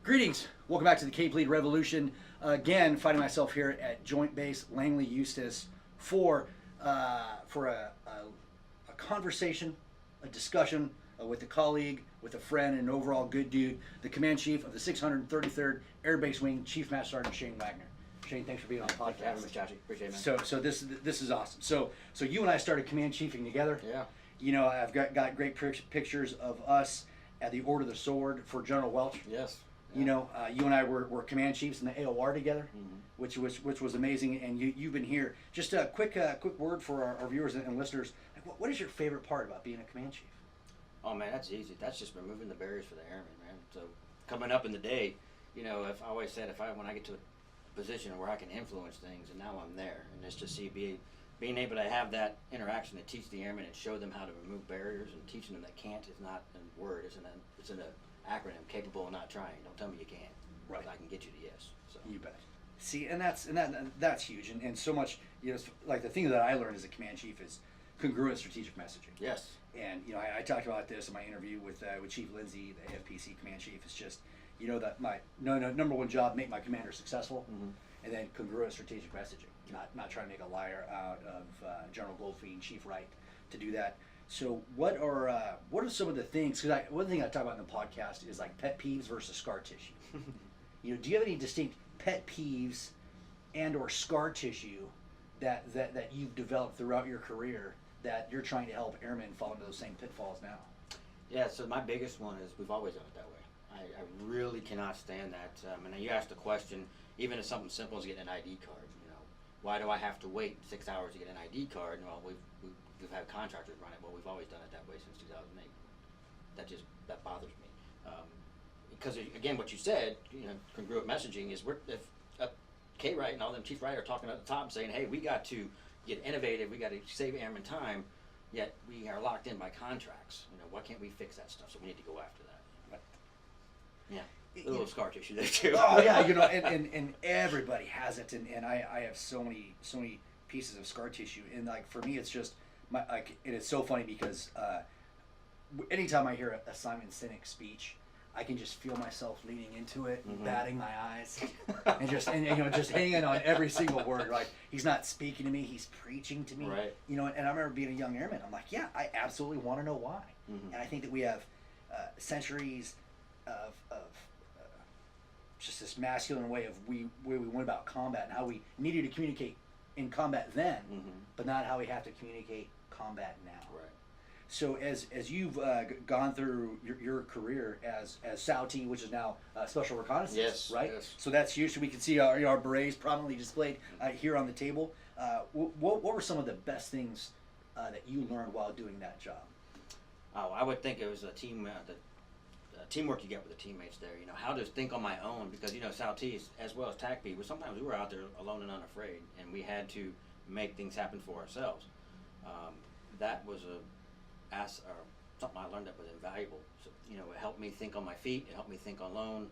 Greetings. Welcome back to the Cape Lead Revolution. Again, finding myself here at Joint Base Langley, Eustis for a conversation, a discussion with a colleague, with a friend, and an overall good dude, the Command Chief of the 633rd Air Base Wing, Chief Master Sergeant Shane Wagner. Shane, thanks for being on the podcast. Thanks for having me, Appreciate it, man. So this is awesome. So you and I started command chiefing together. Yeah. You know, I've got great pictures of us at the Order of the Sword for General Welch. Yes. You know, you and I were command chiefs in the AOR together, which was amazing. And you've been here. Just a quick word for our viewers and listeners. Like, what is your favorite part about being a command chief? Oh man, that's easy. That's just removing the barriers for the airmen, man. So coming up in the day, you know, if I always said when I get to a position where I can influence things, and now I'm there, and it's just being able to have that interaction to teach the airmen and show them how to remove barriers, and teaching them that can't is not a word, it's an acronym, capable of not trying. Don't tell me you can't. Right. I can get you to yes. So. You bet. See, and that's huge, and so much. You know, like the thing that I learned as a command chief is congruent strategic messaging. Yes. And you know, I talked about this in my interview with Chief Lindsay, the AFPC command chief. It's just, you know, that my number one job, make my commander successful, and then congruent strategic messaging. Not trying to make a liar out of General Goldfein, Chief Wright, to do that. So what are some of the things? Because one thing I talk about in the podcast is like pet peeves versus scar tissue. You know, do you have any distinct pet peeves and or scar tissue that you've developed throughout your career that you're trying to help airmen fall into those same pitfalls now? Yeah, so my biggest one is we've always done it that way. I really cannot stand that. And you asked the question, even if something simple as getting an ID card, you know, why do I have to wait 6 hours to get an ID card? Well, we've had contractors run it. Well, we've always done it that way since 2008. That bothers me. Because again, what you said, you know, congruent messaging is if K Wright and all them Chief Wright are talking at the top saying, hey, we got to get innovative, we got to save airmen time, yet we are locked in by contracts. You know, why can't we fix that stuff? So we need to go after that. Yeah, a little scar tissue there too. Oh yeah, you know, and everybody has it, and I have so many pieces of scar tissue, and like for me, it's just and it's so funny because anytime I hear a Simon Sinek speech, I can just feel myself leaning into it, batting my eyes, and you know, just hanging on every single word. Like he's not speaking to me, he's preaching to me. Right. You know, and I remember being a young airman. I'm like, yeah, I absolutely want to know why. And I think that we have centuries of just this masculine way of where we went about combat and how we needed to communicate in combat then, but not how we have to communicate combat now. Right. So as you've gone through your career as SAUT, which is now Special Reconnaissance, yes, right? Yes. So that's huge. So we can see our berets prominently displayed here on the table. What were some of the best things that you learned while doing that job? Oh, I would think it was the teamwork you get with the teammates there. You know, how to think on my own, because you know, SAUTs as well as TACP, sometimes we were out there alone and unafraid, and we had to make things happen for ourselves. That was something I learned that was invaluable. So, you know, it helped me think on my feet. It helped me think alone.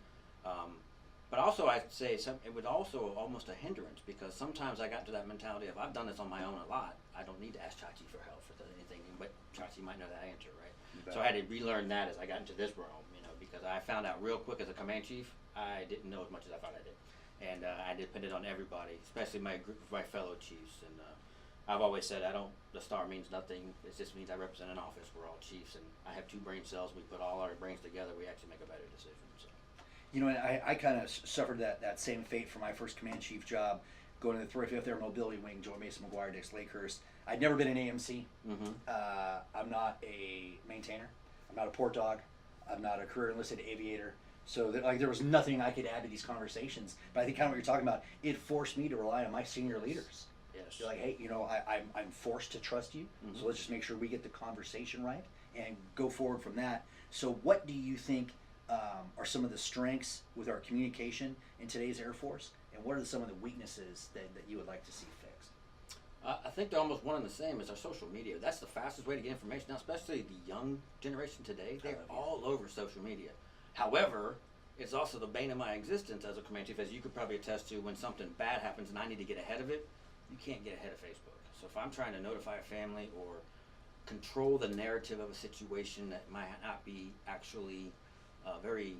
But also, I'd say it was also almost a hindrance, because sometimes I got to that mentality of I've done this on my own a lot. I don't need to ask Chachi for help for anything, but Chachi might know that answer, right? So I had to relearn that as I got into this realm, you know, because I found out real quick as a command chief, I didn't know as much as I thought I did. And I depended on everybody, especially my group of my fellow chiefs. And I've always said the star means nothing. It just means I represent an office. We're all chiefs, and I have 2 brain cells. We put all our brains together. We actually make a better decision. So. You know, and I kind of suffered that same fate for my first command chief job, going to the 35th Air Mobility Wing, Joint Base McGuire, Dix Lakehurst. I'd never been an AMC. I'm not a maintainer. I'm not a port dog. I'm not a career enlisted aviator. So there was nothing I could add to these conversations. But I think kind of what you're talking about, it forced me to rely on my senior leaders. Yes. You're like, hey, you know, I'm forced to trust you. So let's just make sure we get the conversation right and go forward from that. So what do you think are some of the strengths with our communication in today's Air Force, and what are some of the weaknesses that you would like to see fixed? I think they're almost one and the same as our social media. That's the fastest way to get information now, especially the young generation today. They're all over social media. However, it's also the bane of my existence as a command chief, as you could probably attest to. When something bad happens and I need to get ahead of it, you can't get ahead of Facebook. So if I'm trying to notify a family or control the narrative of a situation that might not be actually very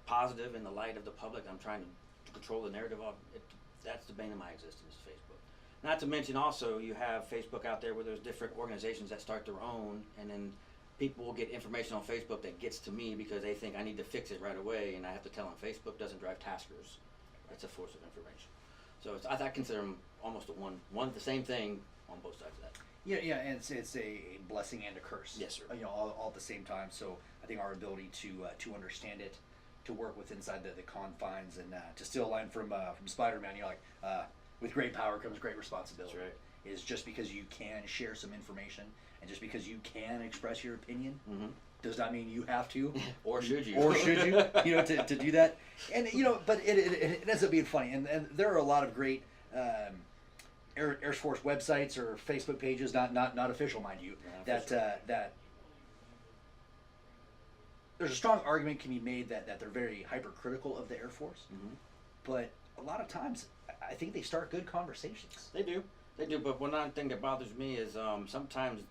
positive in the light of the public. I'm trying to control the narrative of it. That's the bane of my existence, Facebook. Not to mention also you have Facebook out there where there's different organizations that start their own, and then people will get information on Facebook that gets to me because they think I need to fix it right away, and I have to tell them Facebook doesn't drive taskers. It's a source of information. So I consider them almost the same thing on both sides of that. Yeah, and it's a blessing and a curse. Yes, sir. All at the same time. So I think our ability to understand it, to work with inside the confines, and to steal a line from Spider-Man, with great power comes great responsibility. That's right. Is just because you can share some information and just because you can express your opinion does not mean you have to. Or should you. Or should you, to do that. And, but it ends up being funny. And there are a lot of great Air Force websites or Facebook pages, not official, mind you, that there's a strong argument can be made that they're very hypercritical of the Air Force. But a lot of times, I think they start good conversations. They do, but one thing that bothers me is sometimes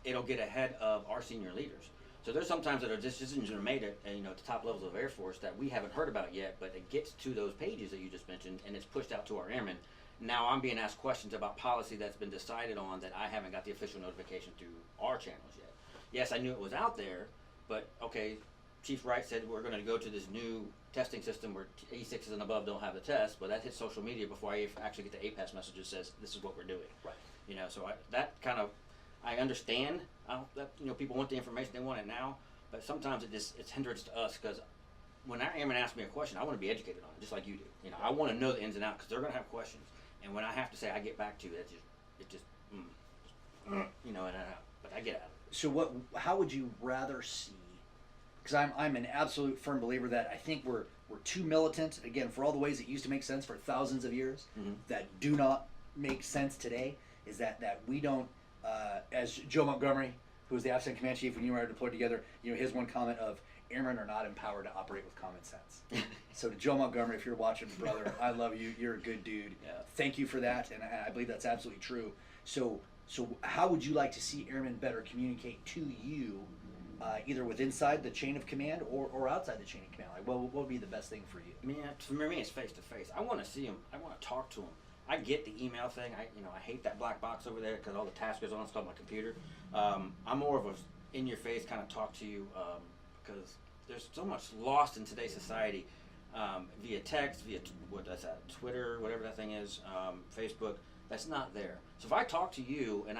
it'll get ahead of our senior leaders. So there's sometimes that are decisions that are made at the top levels of Air Force that we haven't heard about yet, but it gets to those pages that you just mentioned, and it's pushed out to our airmen. Now I'm being asked questions about policy that's been decided on that I haven't got the official notification through our channels yet. Yes, I knew it was out there, but okay, Chief Wright said we're going to go to this new testing system where E6s and above don't have the test, but that hits social media before I actually get the APAS message that says this is what we're doing. Right. So I understand that people want the information, they want it now, but sometimes it's hindrance to us because when our airmen ask me a question, I want to be educated on it, just like you do. I want to know the ins and outs because they're going to have questions, and when I have to say I get back to it, but I get out of it. So how would you rather see? Because I'm an absolute firm believer that I think we're too militant, again, for all the ways it used to make sense for thousands of years, that do not make sense today, is that we don't, as Joe Montgomery, who was the Absent Command Chief when you and I were deployed together, his one comment of, airmen are not empowered to operate with common sense. So to Joe Montgomery, if you're watching, brother, I love you, you're a good dude. Yeah. Thank you for that, and I believe that's absolutely true. So how would you like to see airmen better communicate to you, either with inside the chain of command or outside the chain of command? Like, what would be the best thing for you? For me, it's face to face. I want to see them. I want to talk to them. I get the email thing. I hate that black box over there because all the taskers on stuff on my computer. I'm more of a in your face kind of talk to you because there's so much lost in today's society via text, via Twitter, whatever that thing is, Facebook. That's not there. So if I talk to you and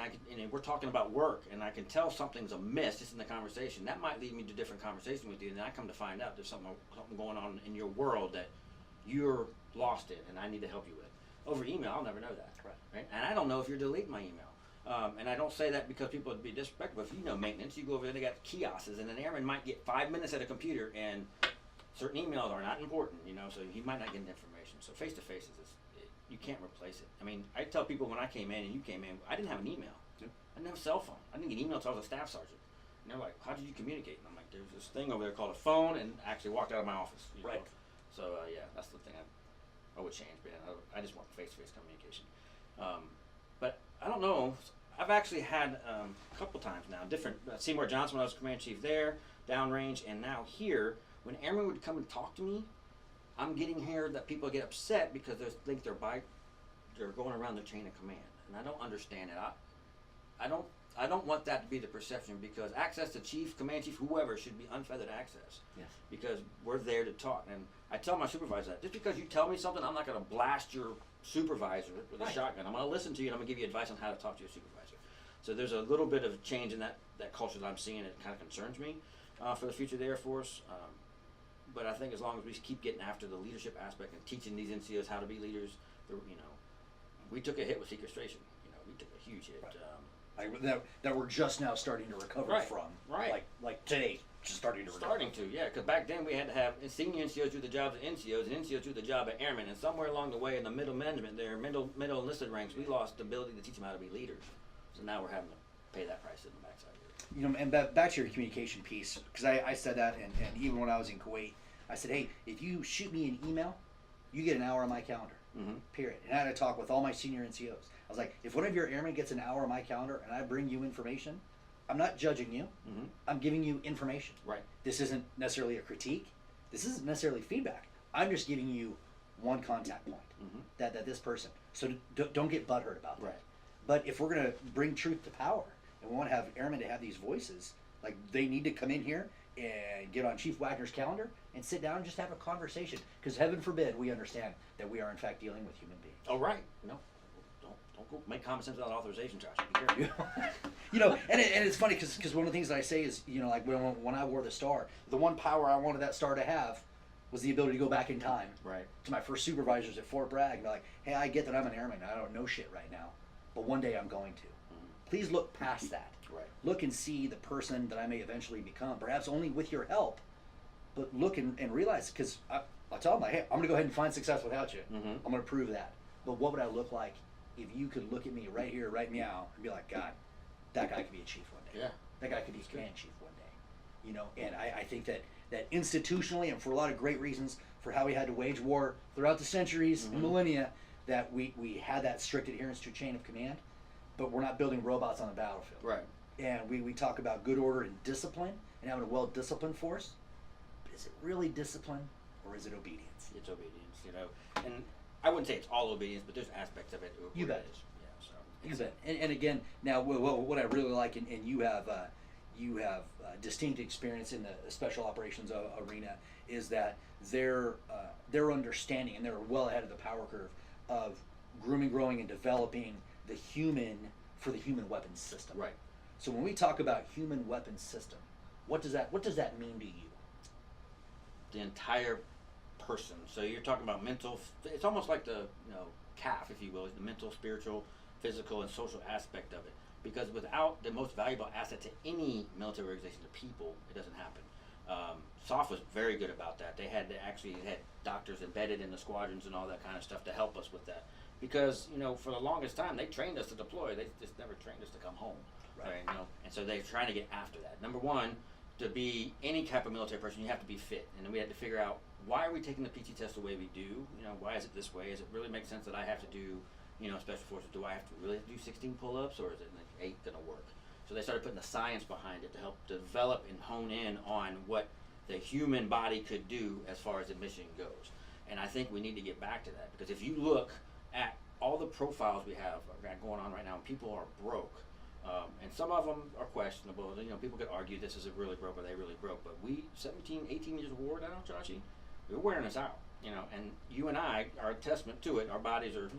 we're talking about work and I can tell something's amiss just in the conversation, that might lead me to a different conversation with you, and then I come to find out there's something going on in your world that you're lost in and I need to help you with. Over email, I'll never know that. Right? And I don't know if you're deleting my email. And I don't say that because people would be disrespectful. If you know maintenance, you go over there, they got kiosks, and an airman might get 5 minutes at a computer, and certain emails are not important, so he might not get information. So face-to-face you can't replace it. I tell people when I came in and you came in, I didn't have an email. Yep. I didn't have a cell phone. I didn't get email until I was a staff sergeant. And they're like, how did you communicate? And I'm like, there's this thing over there called a phone, and I actually walked out of my office. Right. So, that's the thing I would change, but I just want face-to-face communication. But I don't know. I've actually had a couple times now, different, Seymour Johnson when I was command chief there, downrange, and now here, when airmen would come and talk to me, I'm getting here that people get upset because they think they're going around the chain of command, and I don't understand it. I don't want that to be the perception because access to chief, command chief, whoever should be unfettered access. Yes. Because we're there to talk, and I tell my supervisor that just because you tell me something, I'm not going to blast your supervisor with a shotgun. I'm going to listen to you, and I'm going to give you advice on how to talk to your supervisor. So there's a little bit of change in that culture that I'm seeing. It kind of concerns me for the future of the Air Force. But I think as long as we keep getting after the leadership aspect and teaching these NCOs how to be leaders, we took a hit with sequestration. We took a huge hit. That we're just now starting to recover from. Right. Like today, just starting to recover. Starting to, yeah. Because back then we had to have senior NCOs do the jobs of NCOs, and NCOs do the job of airmen. And somewhere along the way in the middle management, their middle enlisted ranks, we lost the ability to teach them how to be leaders. So now we're having to pay that price in the backside. And back to your communication piece, because I said that, and even when I was in Kuwait, I said, hey, if you shoot me an email, you get an hour on my calendar. Period. And I had to talk with all my senior NCOs. I was like, if one of your airmen gets an hour on my calendar and I bring you information, I'm not judging you. I'm giving you information. Right. This isn't necessarily a critique. this isn't necessarily feedback. I'm just giving you one contact point, that this person. So don't get butthurt about that. Right. But if we're going to bring truth to power, and we want to have airmen to have these voices, like they need to come in here and get on Chief Wagner's calendar and sit down and just have a conversation. Because heaven forbid we understand that we are in fact dealing with human beings. Oh, right. No, don't go make common sense without authorization, Josh. Be careful. You know, and it's funny because one of the things that I say is, you know, like when I wore the star, the one power I wanted that star to have was the ability to go back in time. Right. To my first supervisors at Fort Bragg and be like, hey, I get that I'm an airman. I don't know shit right now, but one day I'm going to. Please look past that. Right. Look and see the person that I may eventually become, perhaps only with your help, but look and realize, because I'll tell them, like, hey, I'm going to go ahead and find success without you. I'm going to prove that. But what would I look like if you could look at me right here, right now, and be like, God, that guy could be a chief one day. Yeah. That guy could be a command chief one day. You know, and I think that institutionally, and for a lot of great reasons, for how we had to wage war throughout the centuries and millennia, that we had that strict adherence to chain of command, but we're not building robots on the battlefield. Right. And we talk about good order and discipline and having a well-disciplined force, but is it really discipline or is it obedience? It's obedience, you know. And I wouldn't say it's all obedience, but there's aspects of it. You bet. It is. Yeah, so. You bet. And again, now what I really like, and you have distinct experience in the special operations arena, is that their understanding, and they're well ahead of the power curve of grooming, growing, and developing the human for the human weapons system. Right. So when we talk about human weapons system, what does that mean to you? The entire person. So you're talking about mental. It's almost like the CAF, if you will, is the mental, spiritual, physical, and social aspect of it. Because without the most valuable asset to any military organization, the people, it doesn't happen. SOF was very good about that. They had doctors embedded in the squadrons and all that kind of stuff to help us with that. Because for the longest time they trained us to deploy. They just never trained us to come home. Right. And so they're trying to get after that. Number one, to be any type of military person, you have to be fit. And then we had to figure out, why are we taking the PT test the way we do? Why is it this way? Does it really make sense that I have to do, special forces? Do I have to really do 16 pull-ups, or is it like 8 going to work? So they started putting the science behind it to help develop and hone in on what the human body could do as far as the mission goes. And I think we need to get back to that, because if you look at all the profiles we have going on right now, people are broke. And some of them are questionable. People could argue this is really broke or they really broke. But we, 17, 18 years of war now, Joshy, we're wearing us out. And you and I are a testament to it. Our bodies are,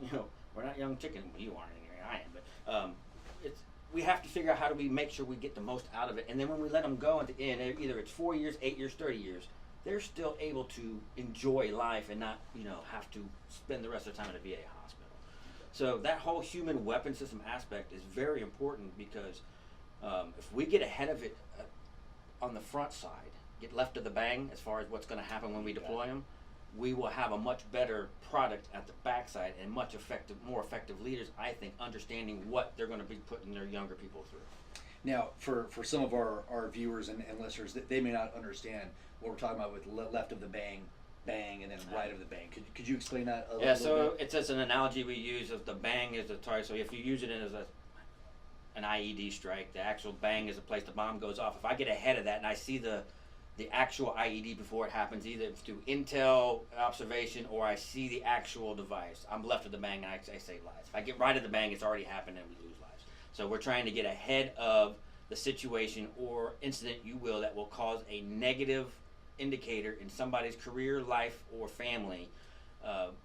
we're not young chicken. Well, you aren't anyway, I am. But we have to figure out how do we make sure we get the most out of it. And then when we let them go at the end, either it's 4 years, 8 years, 30 years, they're still able to enjoy life and not, have to spend the rest of their time at a VA hospital. So that whole human weapon system aspect is very important, because if we get ahead of it on the front side, get left of the bang as far as what's going to happen when we deploy them, we will have a much better product at the backside, and more effective leaders, I think, understanding what they're going to be putting their younger people through. Now, for some of our viewers and listeners, that they may not understand what we're talking about with left of the bang, and then right of the bang. Could you explain that a little bit? So it's just an analogy we use of the bang is the target. So if you use it as an IED strike, the actual bang is the place the bomb goes off. If I get ahead of that and I see the actual IED before it happens, either through intel observation or I see the actual device, I'm left of the bang and I save lives. If I get right of the bang, it's already happened and we lose lives. So we're trying to get ahead of the situation or incident, you will, that will cause a negative indicator in somebody's career, life, or family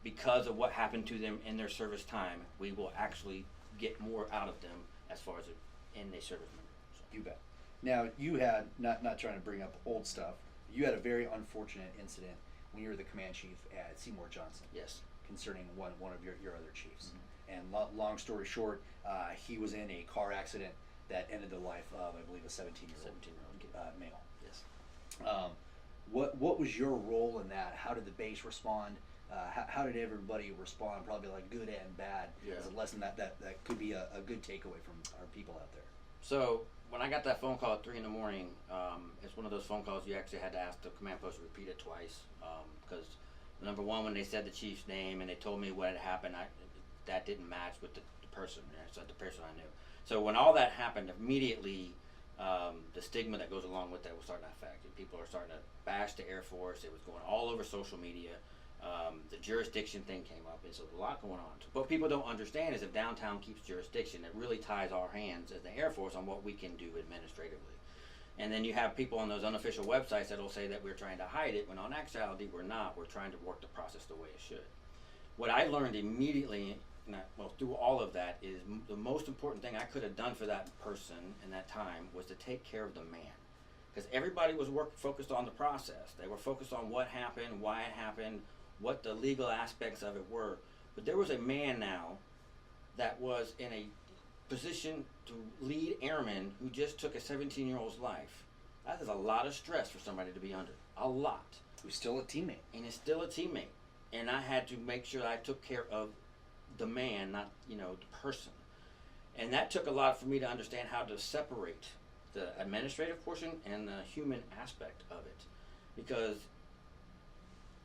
because of what happened to them in their service time. We will actually get more out of them as far as in a service member. So. You bet. Now, you had, not trying to bring up old stuff, you had a very unfortunate incident when you were the command chief at Seymour Johnson. Yes. Concerning one of your other chiefs. And long story short, he was in a car accident that ended the life of, I believe, a 17-year-old male. Yes. What was your role in that? How did the base respond? How did everybody respond? Probably like good and bad. Yeah. As a lesson that could be a good takeaway from our people out there. So when I got that phone call at 3 a.m, it's one of those phone calls you actually had to ask the command post to repeat it twice, because number one, when they said the chief's name and they told me what had happened, that didn't match with the person. So the person I knew. So when all that happened, immediately the stigma that goes along with that was starting to affect. And people are starting to bash the Air Force. It was going all over social media. The jurisdiction thing came up, and so there's a lot going on. So what people don't understand is if downtown keeps jurisdiction, it really ties our hands as the Air Force on what we can do administratively. And then you have people on those unofficial websites that'll say that we're trying to hide it, when on actuality we're not. We're trying to work the process the way it should. What I learned immediately, through all of that, is the most important thing I could have done for that person in that time was to take care of the man. Because everybody was focused on the process. They were focused on what happened, why it happened, what the legal aspects of it were. But there was a man now that was in a position to lead airmen who just took a 17-year-old's life. That is a lot of stress for somebody to be under. A lot. Who's still a teammate. And is still a teammate. And I had to make sure I took care of the man, not, the person. And that took a lot for me to understand how to separate the administrative portion and the human aspect of it. Because,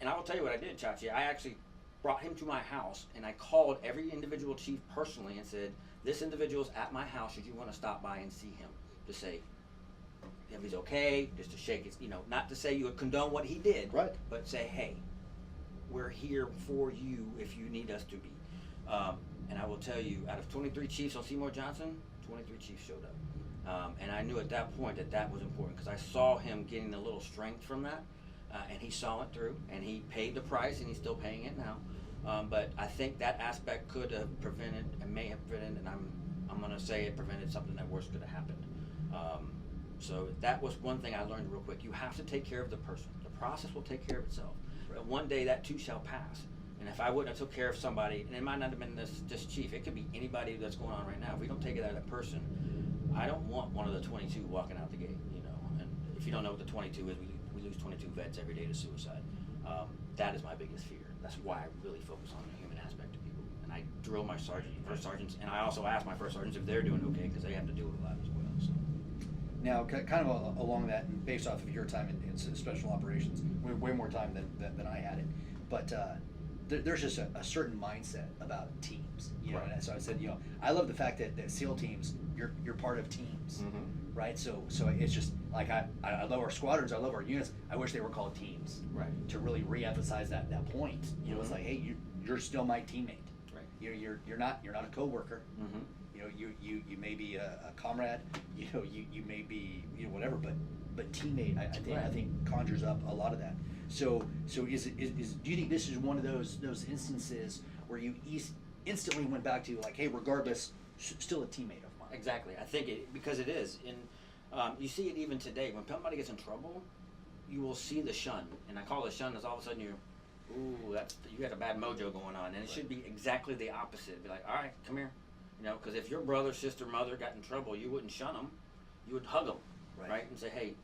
and I will tell you what I did, Chachi. I actually brought him to my house, and I called every individual chief personally and said, this individual's at my house, should you want to stop by and see him? To say if he's okay, just to shake his, not to say you would condone what he did, right, but say, hey, we're here for you if you need us to be. And I will tell you, out of 23 chiefs on Seymour Johnson, 23 chiefs showed up. And I knew at that point that was important, because I saw him getting a little strength from that, and he saw it through, and he paid the price, and he's still paying it now. But I think that aspect could have prevented, and may have prevented, and I'm going to say it prevented something that worse could have happened. So that was one thing I learned real quick. You have to take care of the person. The process will take care of itself. Right. But one day that too shall pass. And if I wouldn't have took care of somebody, and it might not have been this chief, it could be anybody that's going on right now. If we don't take care of that person, I don't want one of the 22 walking out the gate, And if you don't know what the 22 is, we lose 22 vets every day to suicide. That is my biggest fear. That's why I really focus on the human aspect of people. And I drill my first sergeants, and I also ask my first sergeants if they're doing okay, because they have to deal with a lot as well. So. Now, kind of along that, and based off of your time in special operations, way more time than I had it, but there's just a certain mindset about teams, Right. And so I said, I love the fact that SEAL teams, you're part of teams, Mm-hmm. right? So it's just like I love our squadrons, I love our units. I wish they were called teams, Right. To really reemphasize that point. Mm-hmm. It's like, hey, you're still my teammate. Right. You're not a coworker. Mm-hmm. You may be a comrade, you may be whatever, but teammate I think conjures up a lot of that. So is do you think this is one of those instances where you instantly went back to like, hey, regardless, still a teammate of mine? Exactly. I think because it is. You see it even today. When somebody gets in trouble, you will see the shun, and I call it shun, is all of a sudden you got a bad mojo going on, and it should be exactly the opposite. Be like, all right, come here. Because if your brother, sister, mother got in trouble, you wouldn't shun them, you would hug them, right? And say, hey,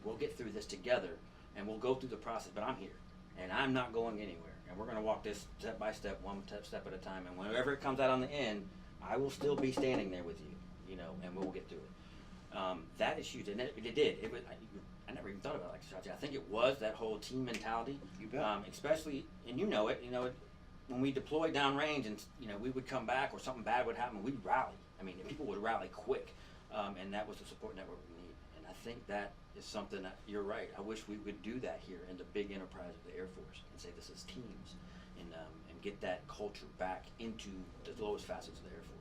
we'll get through this together, and we'll go through the process, but I'm here, and I'm not going anywhere, and we're going to walk this step by step, one step at a time, and whenever it comes out on the end, I will still be standing there with you, and we'll get through it. That is huge, and it did. I never even thought about it like that. I think it was that whole team mentality, you bet. Especially, and when we deployed downrange and we would come back or something bad would happen, we'd rally. I mean, people would rally quick, and that was the support network we need. And I think that is something that you're right. I wish we would do that here in the big enterprise of the Air Force and say this is teams, and get that culture back into the lowest facets of the Air Force.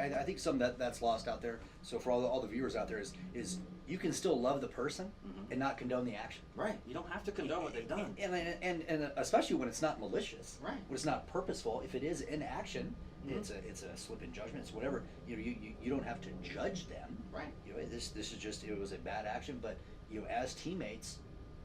And I think some that's lost out there. So for all the viewers out there is you can still love the person Mm-hmm. and not condone the action. Right. You don't have to condone what they've done. And especially when it's not malicious. Right. When it's not purposeful. If it is in action, Mm-hmm. it's a slip in judgment. It's whatever. You don't have to judge them. Right. This is just, it was a bad action, but as teammates,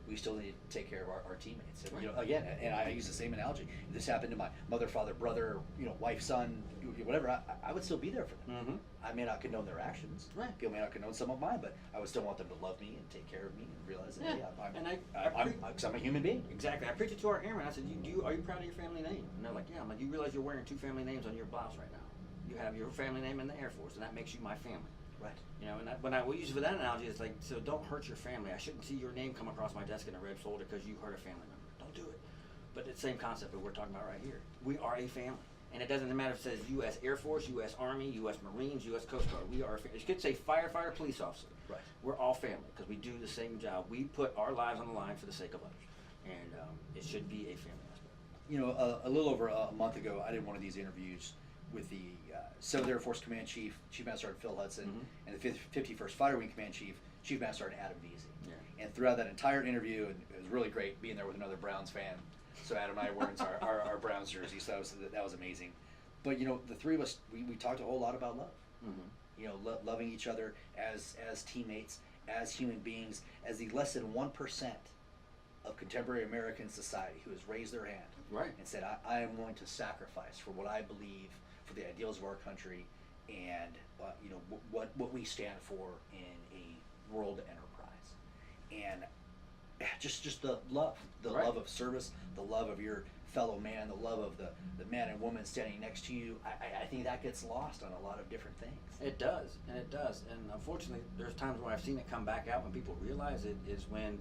we still need to take care of our teammates. And, Right. Again, and I use the same analogy. If this happened to my mother, father, brother, wife, son, whatever, I would still be there for them. Mm-hmm. I may not condone their actions. Right. People may not condone some of mine, but I would still want them to love me and take care of me and realize that, I'm a human being. Exactly. I preached it to our airmen. I said, are you proud of your family name? And they're like, yeah. I'm like, you realize you're wearing two family names on your blouse right now. You have your family name in the Air Force, and that makes you my family. Right. And when I will use it for that analogy, it's like, so don't hurt your family. I shouldn't see your name come across my desk in a red folder because you hurt a family member. Don't do it. But it's the same concept that we're talking about right here. We are a family. And it doesn't matter if it says U.S. Air Force, U.S. Army, U.S. Marines, U.S. Coast Guard. We are, you could say firefighter, police officer. Right. We're all family because we do the same job. We put our lives on the line for the sake of others. And it should be a family aspect. You know, a little over a month ago, I did one of these interviews with the 7th Air Force Command Chief, Chief Master Sergeant Phil Hudson, and the 51st Fighter Wing Command Chief, Chief Master Sergeant Adam Veazey. Yeah. And throughout that entire interview, and it was really great being there with another Browns fan. So Adam and I were wearing our Browns jerseys, so that was amazing. But, you know, the three of us, we talked a whole lot about love. You know, loving each other as teammates, as human beings, as the less than 1% of contemporary American society who has raised their hand and said, I am willing to sacrifice for what I believe, for the ideals of our country, and you know, what we stand for in a world enterprise. And just the love, love of service, the love of your fellow man, the love of the man and woman standing next to you. I think that gets lost on a lot of different things. It does. And unfortunately, there's times where I've seen it come back out when people realize it is when,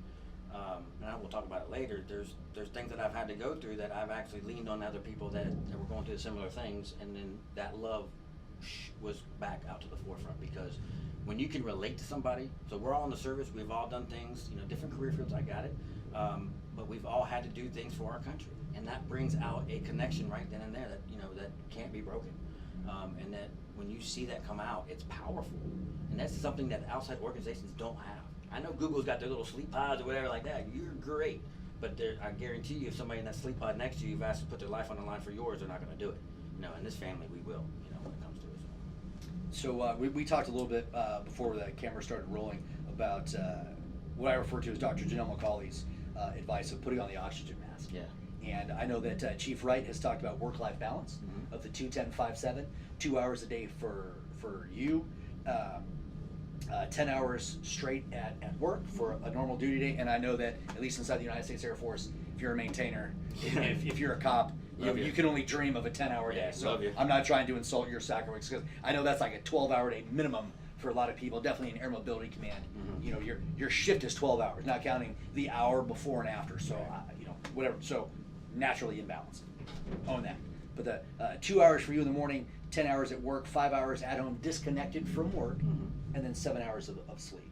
and I will talk about it later, there's things that I've had to go through that I've actually leaned on other people that were going through similar things, and then that love was back out to the forefront. Because when you can relate to somebody, so we're all in the service, we've all done things, you know, different career fields, I got it, but we've all had to do things for our country. And that brings out a connection right then and there that, you know, that can't be broken. And that when you see that come out, it's powerful. And that's something that outside organizations don't have. I know Google's got their little sleep pods or whatever like that. You're great. But I guarantee you, if somebody in that sleep pod next to you, you've asked to put their life on the line for yours, they're not going to do it. You know, in this family, we will, you know, when it comes to it. So we talked a little bit before the camera started rolling about what I refer to as Dr. Janelle McCauley's advice of putting on the oxygen mask. Yeah. And I know that Chief Wright has talked about work-life balance of the 2-10-5-7, 2 hours a day for you, 10 hours straight at work for a normal duty day. And I know that, at least inside the United States Air Force, if you're a maintainer, if you're a cop, you can only dream of a 10-hour day. So I'm not trying to insult your sacrifice, because I know that's like a 12-hour day minimum for a lot of people, definitely in Air Mobility Command. You know, your shift is 12 hours, not counting the hour before and after. So, you know, whatever. So naturally imbalanced. Own that. But the 2 hours for you in the morning, 10 hours at work, 5 hours at home disconnected from work, and then 7 hours of sleep.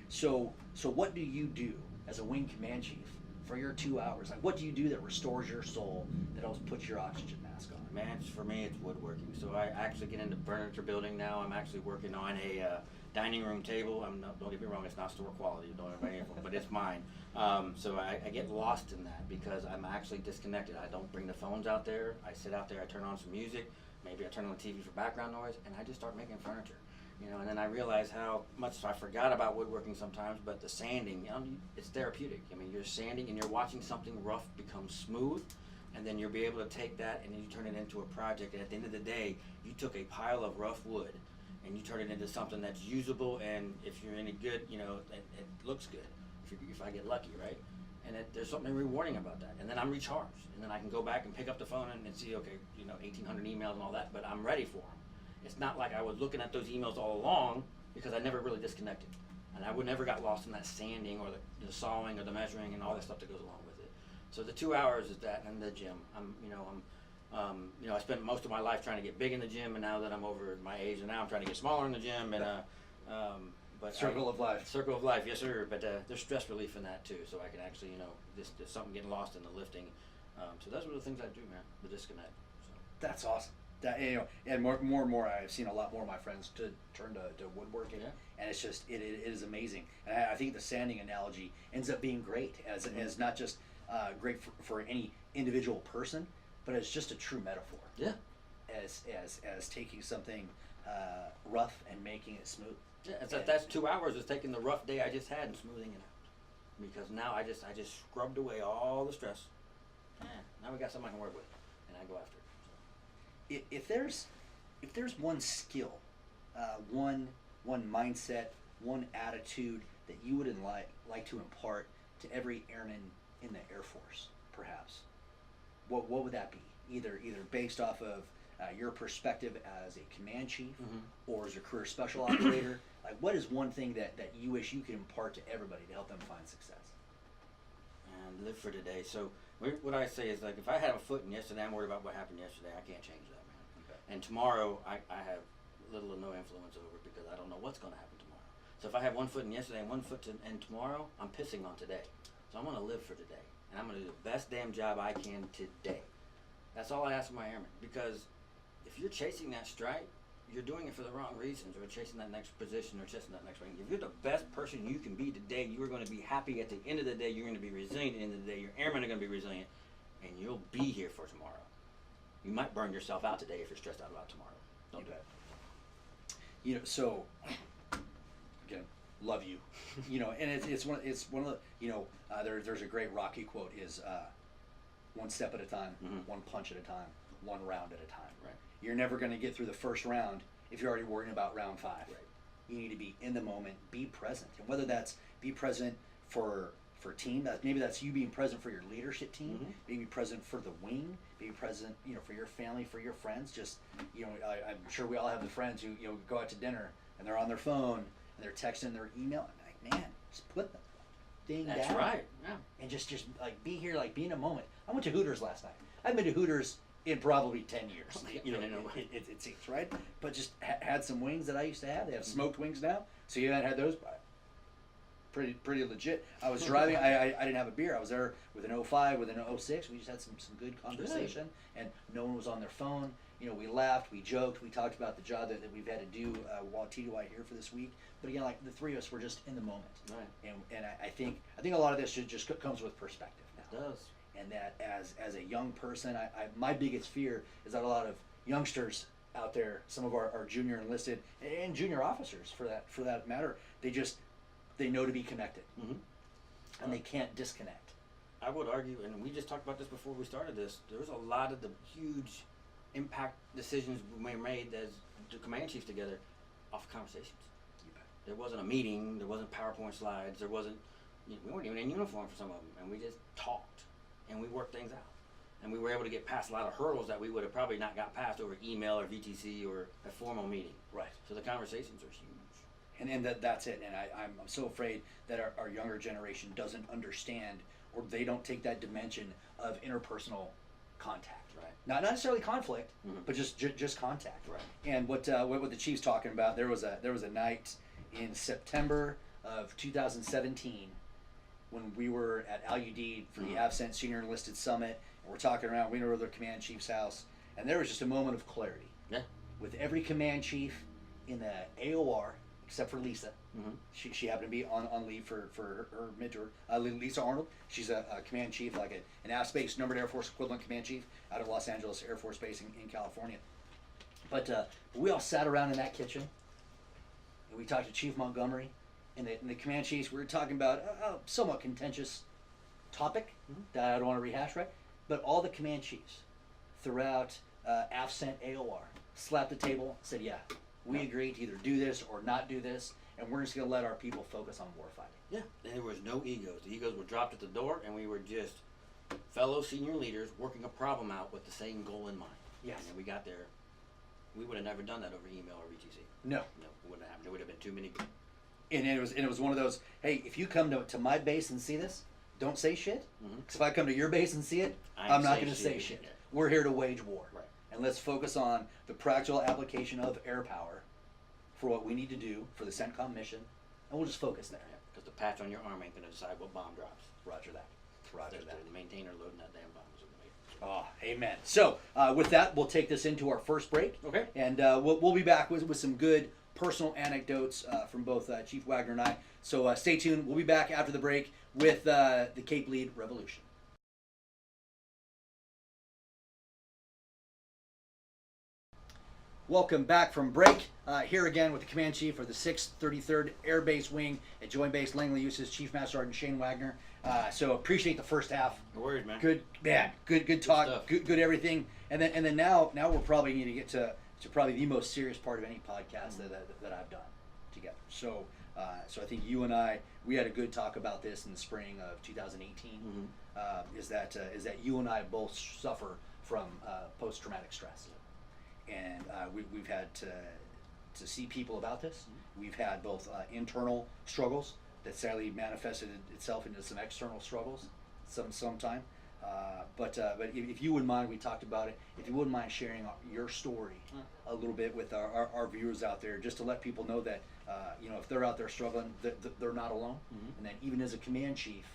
So what do you do as a wing command chief for your 2 hours? Like, what do you do that restores your soul, that helps put your oxygen mask on? Man, for me, it's woodworking. So I actually get into furniture building now. I'm actually working on a dining room table. Don't get me wrong, it's not store quality, don't everybody, but it's mine. So I get lost in that because I'm actually disconnected. I don't bring the phones out there. I sit out there, I turn on some music, maybe I turn on the TV for background noise, and I just start making furniture. You know, and then I realize how much I forgot about woodworking sometimes, but the sanding, you know, it's therapeutic. I mean, you're sanding and you're watching something rough become smooth, and then you'll be able to take that and you turn it into a project. And at the end of the day, you took a pile of rough wood and you turn it into something that's usable, and if you're any good, you know, it looks good. If I get lucky, right? And there's something rewarding about that. And then I'm recharged, and then I can go back and pick up the phone and see, okay, you know, 1,800 emails and all that, but I'm ready for them. It's not like I was looking at those emails all along, because I never really disconnected. And I would never got lost in that sanding or the sawing or the measuring and all that stuff that goes along with it. So the 2 hours is that, and the gym. I spent most of my life trying to get big in the gym, and now that I'm over my age, and now I'm trying to get smaller in the gym. And but Circle of life. Circle of life, yes sir. But there's stress relief in that too, so I can actually, you know, just something getting lost in the lifting. So those are the things I do, man. The disconnect. So. That's awesome. That, you know, and more and more, I've seen a lot more of my friends to turn to woodworking, and it's just it is amazing. And I think the sanding analogy ends up being great as not just great for any individual person, but as just a true metaphor. Yeah. As taking something rough and making it smooth. Yeah, that's 2 hours is taking the rough day I just had and smoothing it out. Because now I just scrubbed away all the stress. Now we got something I can work with, and I go after it. So. If there's one skill, one mindset, one attitude that you would like to impart to every airman in the Air Force, perhaps, what would that be? Either based off of your perspective as a command chief, or as a career special operator. Like, what is one thing that you wish you could impart to everybody to help them find success? And live for today. So What I say is, like, if I had a foot in yesterday, I'm worried about what happened yesterday. I can't change that, man. Okay. And tomorrow, I have little or no influence over it because I don't know what's going to happen tomorrow. So if I have one foot in yesterday and one foot in tomorrow, I'm pissing on today. So I'm going to live for today. And I'm going to do the best damn job I can today. That's all I ask of my airmen. Because if you're chasing that stripe, you're doing it for the wrong reasons, or chasing that next position, or chasing that next rank. If you're the best person you can be today, you are going to be happy at the end of the day. You're going to be resilient at the end of the day. Your airmen are going to be resilient, and you'll be here for tomorrow. You might burn yourself out today if you're stressed out about tomorrow. Don't do it. You know, so again, love you. You know, and it's one of the, you know, there's a great Rocky quote is one step at a time, one punch at a time, one round at a time. Right. You're never going to get through the first round if you're already worrying about round 5. Right. You need to be in the moment, be present, and whether that's be present for team, maybe that's you being present for your leadership team, maybe present for the wing, maybe present, you know, for your family, for your friends. Just, you know, I'm sure we all have the friends who, you know, go out to dinner and they're on their phone and they're texting their email. And like, man, just put the thing down. That's right. Yeah. And just like be here, like be in a moment. I went to Hooters last night. I've been to Hooters in probably 10 years. You know, it seems, right? But just had some wings that I used to have. They have smoked wings now. So you haven't had those? Pretty legit. I was driving. I didn't have a beer. I was there with an 05, with an 06. We just had some good conversation, and no one was on their phone. You know, we laughed, we joked, we talked about the job that we've had to do while TDY here for this week. But again, like the three of us were just in the moment. Right. And I think a lot of this just comes with perspective now. It does. And that as a young person, my biggest fear is that a lot of youngsters out there, some of our junior enlisted and junior officers for that matter, they know to be connected, and they can't disconnect. I would argue, and we just talked about this before we started this, there was a lot of the huge impact decisions we made as the command chiefs together off of conversations. There wasn't a meeting, there wasn't PowerPoint slides, there wasn't, we weren't even in uniform for some of them, and we just talked, and we worked things out. And we were able to get past a lot of hurdles that we would have probably not got past over email or VTC or a formal meeting. Right. So the conversations are huge. And that's it. And I'm so afraid that our younger generation doesn't understand, or they don't take that dimension of interpersonal contact. Right. Not necessarily conflict, but just contact. Right. And what the chief's talking about, there was a night in September of 2017 when we were at LUD for the Absent Senior Enlisted Summit, and we're talking around. We were at the command chief's house, and there was just a moment of clarity. Yeah. With every command chief in the AOR, except for Lisa. She happened to be on leave for her mentor, Lisa Arnold. She's a command chief, like an AF-Space Numbered Air Force equivalent command chief out of Los Angeles Air Force Base in California. But we all sat around in that kitchen, and we talked to Chief Montgomery and the command chiefs. We were talking about a somewhat contentious topic that I don't want to rehash, right? But all the command chiefs throughout AFCENT AOR slapped the table, said, yeah, we agreed to either do this or not do this, and we're just going to let our people focus on warfighting. Yeah, and there was no egos. The egos were dropped at the door, and we were just fellow senior leaders working a problem out with the same goal in mind. Yes. And then we got there. We would have never done that over email or VTC. No. No, it wouldn't have happened. There would have been too many. And it was one of those, hey, if you come to my base and see this, don't say shit. Because if I come to your base and see it, I'm not going to say shit. Yeah. We're here to wage war. Right. And let's focus on the practical application of air power for what we need to do for the CENTCOM mission, and we'll just focus there. Yeah, because the patch on your arm ain't going to decide what bomb drops. Roger that. Roger that. The maintainer loading that damn bomb is amazing. Oh, amen. So with that, we'll take this into our first break. Okay. And we'll be back with some good personal anecdotes from both Chief Wagner and I. So stay tuned. We'll be back after the break with the Cape Lead Revolution. Welcome back from break. Here again with the Command Chief of the 6th 33rd Air Base Wing at Joint Base Langley Uses, Chief Master Sergeant Shane Wagner. So appreciate the first half. No worries, man. Good, man. Good talk. Good everything. And then now we're probably need to get to probably the most serious part of any podcast that I've done together. So I think you and I, we had a good talk about this in the spring of 2018. Is that you and I both suffer from post-traumatic stress. And we've had to see people about this. We've had both internal struggles that sadly manifested itself into some external struggles sometime. But if you wouldn't mind, we talked about it. If you wouldn't mind sharing your story a little bit with our viewers out there, just to let people know that if they're out there struggling, they're not alone, and that even as a command chief,